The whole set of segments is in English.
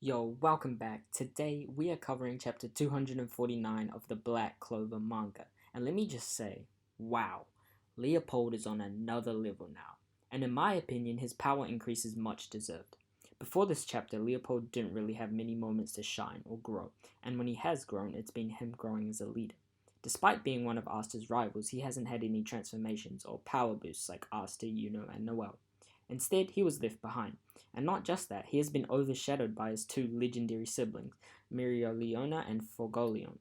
Yo, welcome back. Today we are covering chapter 249 of the Black Clover manga. And let me just say, wow, Leopold is on another level now. And in my opinion, his power increase is much deserved. Before this chapter, Leopold didn't really have many moments to shine or grow, and when he has grown, it's been him growing as a leader. Despite being one of Asta's rivals, he hasn't had any transformations or power boosts like Asta, Yuno, and Noel. Instead, he was left behind. And not just that, he has been overshadowed by his two legendary siblings, Mereoleona and Forgoleon.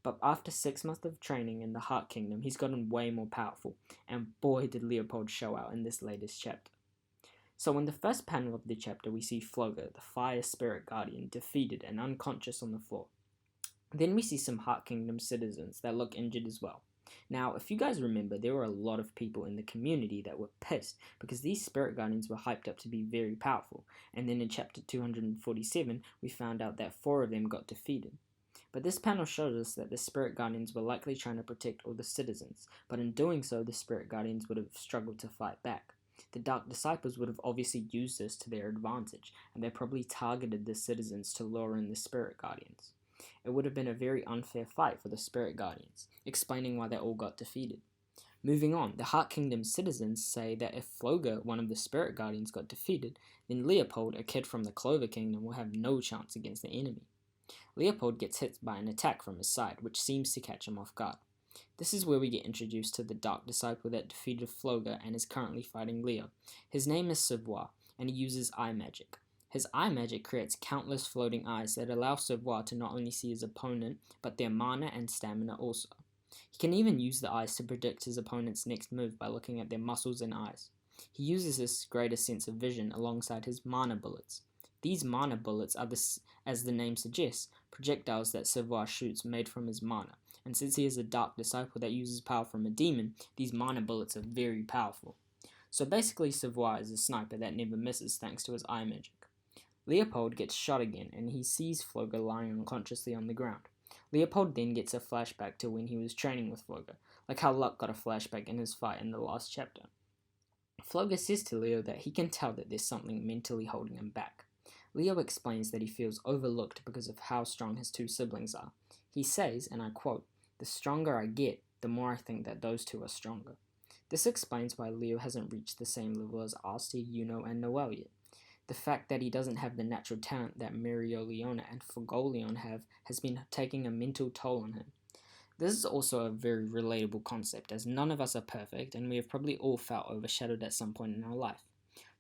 But after 6 months of training in the Heart Kingdom, he's gotten way more powerful, and boy did Leopold show out in this latest chapter. So in the first panel of the chapter, we see Floga, the Fire Spirit Guardian, defeated and unconscious on the floor. Then we see some Heart Kingdom citizens that look injured as well. Now, if you guys remember, there were a lot of people in the community that were pissed because these spirit guardians were hyped up to be very powerful, and then in chapter 247, we found out that 4 of them got defeated. But this panel shows us that the spirit guardians were likely trying to protect all the citizens, but in doing so, the spirit guardians would have struggled to fight back. The Dark Disciples would have obviously used this to their advantage, and they probably targeted the citizens to lure in the spirit guardians. It would have been a very unfair fight for the Spirit Guardians, explaining why they all got defeated. Moving on, the Heart Kingdom citizens say that if Floga, one of the Spirit Guardians, got defeated, then Leopold, a kid from the Clover Kingdom, will have no chance against the enemy. Leopold gets hit by an attack from his side, which seems to catch him off guard. This is where we get introduced to the Dark Disciple that defeated Floga and is currently fighting Leo. His name is Savoir, and he uses eye magic. His eye magic creates countless floating eyes that allow Savoir to not only see his opponent, but their mana and stamina also. He can even use the eyes to predict his opponent's next move by looking at their muscles and eyes. He uses this greater sense of vision alongside his mana bullets. These mana bullets are, as the name suggests, projectiles that Savoir shoots made from his mana, and since he is a Dark Disciple that uses power from a demon, these mana bullets are very powerful. So basically Savoir is a sniper that never misses thanks to his eye magic. Leopold gets shot again, and he sees Floga lying unconsciously on the ground. Leopold then gets a flashback to when he was training with Floga, like how Luck got a flashback in his fight in the last chapter. Floga says to Leo that he can tell that there's something mentally holding him back. Leo explains that he feels overlooked because of how strong his two siblings are. He says, and I quote, "The stronger I get, the more I think that those two are stronger." This explains why Leo hasn't reached the same level as Asta, Yuno, and Noel yet. The fact that he doesn't have the natural talent that Mereoleona and Forgoleon have has been taking a mental toll on him. This is also a very relatable concept, as none of us are perfect, and we have probably all felt overshadowed at some point in our life.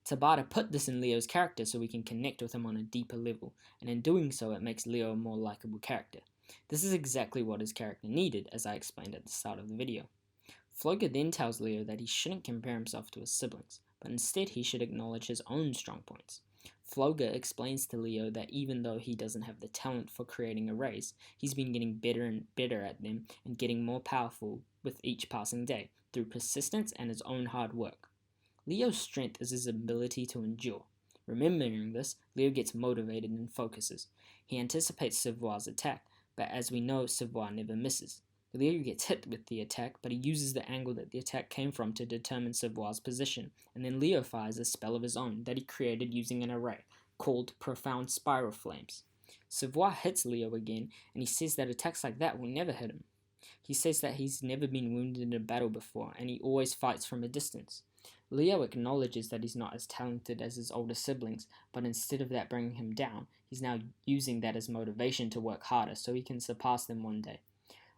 Tabata put this in Leo's character so we can connect with him on a deeper level, and in doing so it makes Leo a more likable character. This is exactly what his character needed, as I explained at the start of the video. Floga then tells Leo that he shouldn't compare himself to his siblings, but instead he should acknowledge his own strong points. Floga explains to Leo that even though he doesn't have the talent for creating arrays, he's been getting better and better at them and getting more powerful with each passing day, through persistence and his own hard work. Leo's strength is his ability to endure. Remembering this, Leo gets motivated and focuses. He anticipates Savoir's attack, but as we know, Savoir never misses. Leo gets hit with the attack, but he uses the angle that the attack came from to determine Savoir's position, and then Leo fires a spell of his own that he created using an array, called Profound Spiral Flames. Savoir hits Leo again, and he says that attacks like that will never hit him. He says that he's never been wounded in a battle before, and he always fights from a distance. Leo acknowledges that he's not as talented as his older siblings, but instead of that bringing him down, he's now using that as motivation to work harder so he can surpass them one day.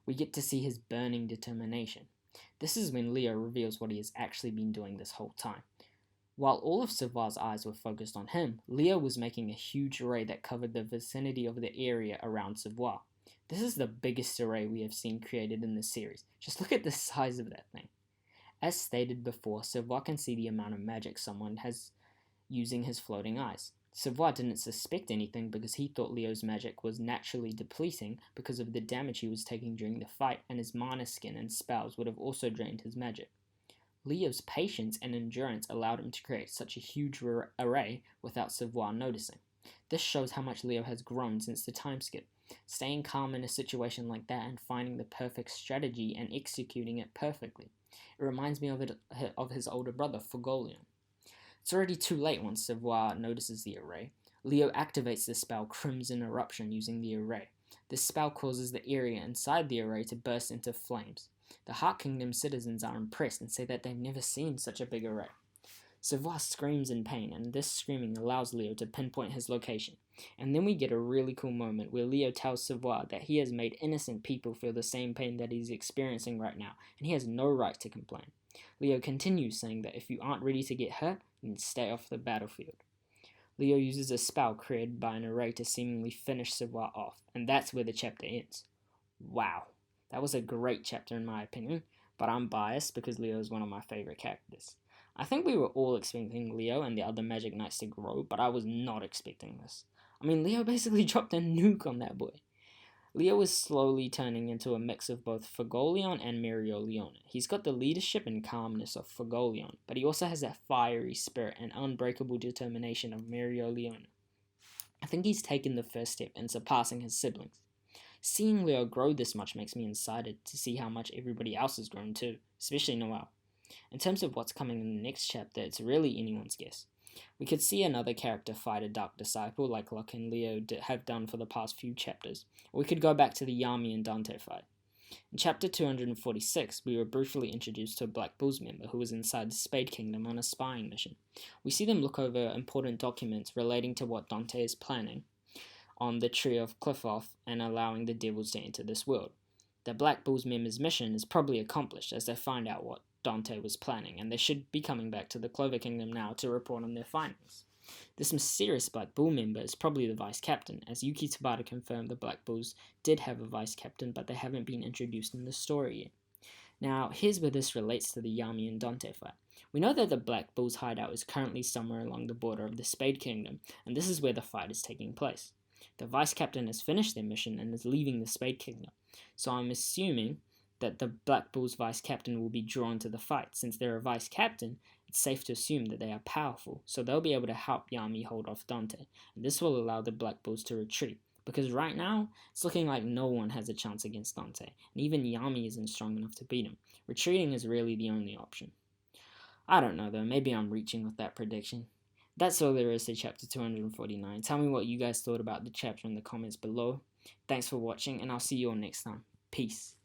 We get to see his burning determination. This is when Leo reveals what he has actually been doing this whole time. While all of Savoir's eyes were focused on him, Leo was making a huge array that covered the vicinity of the area around Savoir. This is the biggest array we have seen created in this series. Just look at the size of that thing. As stated before, Savoir can see the amount of magic someone has using his floating eyes. Savoir didn't suspect anything because he thought Leo's magic was naturally depleting because of the damage he was taking during the fight, and his mana skin and spells would have also drained his magic. Leo's patience and endurance allowed him to create such a huge array without Savoir noticing. This shows how much Leo has grown since the time skip. Staying calm in a situation like that and finding the perfect strategy and executing it perfectly. It reminds me of his older brother, Forgoleon. It's already too late once Savoir notices the array. Leo activates the spell Crimson Eruption using the array. This spell causes the area inside the array to burst into flames. The Heart Kingdom citizens are impressed and say that they've never seen such a big array. Savoir screams in pain, and this screaming allows Leo to pinpoint his location. And then we get a really cool moment where Leo tells Savoir that he has made innocent people feel the same pain that he's experiencing right now, and he has no right to complain. Leo continues saying that if you aren't ready to get hurt, then stay off the battlefield. Leo uses a spell created by an array to seemingly finish Savoir off, and that's where the chapter ends. Wow, that was a great chapter in my opinion, but I'm biased because Leo is one of my favorite characters. I think we were all expecting Leo and the other Magic Knights to grow, but I was not expecting this. I mean, Leo basically dropped a nuke on that boy. Leo is slowly turning into a mix of both Fagolion and Mereoleona. He's got the leadership and calmness of Fagolion, but he also has that fiery spirit and unbreakable determination of Mereoleona. I think he's taken the first step in surpassing his siblings. Seeing Leo grow this much makes me excited to see how much everybody else has grown too, especially Noelle. In terms of what's coming in the next chapter, it's really anyone's guess. We could see another character fight a Dark Disciple like Locke and Leo have done for the past few chapters, or we could go back to the Yami and Dante fight. In chapter 246, we were briefly introduced to a Black Bulls member who was inside the Spade Kingdom on a spying mission. We see them look over important documents relating to what Dante is planning on the Tree of Qliphoth and allowing the devils to enter this world. The Black Bulls member's mission is probably accomplished as they find out what Dante was planning, and they should be coming back to the Clover Kingdom now to report on their findings. This mysterious Black Bull member is probably the Vice Captain, as Yuki Tabata confirmed the Black Bulls did have a Vice Captain, but they haven't been introduced in the story yet. Now, here's where this relates to the Yami and Dante fight. We know that the Black Bulls hideout is currently somewhere along the border of the Spade Kingdom, and this is where the fight is taking place. The Vice Captain has finished their mission and is leaving the Spade Kingdom, so I'm assuming that the Black Bulls Vice Captain will be drawn to the fight. Since they're a Vice Captain, it's safe to assume that they are powerful, so they'll be able to help Yami hold off Dante, and this will allow the Black Bulls to retreat, because right now, it's looking like no one has a chance against Dante, and even Yami isn't strong enough to beat him. Retreating is really the only option. I don't know though, maybe I'm reaching with that prediction. That's all there is to chapter 249. Tell me what you guys thought about the chapter in the comments below. Thanks for watching, and I'll see you all next time. Peace.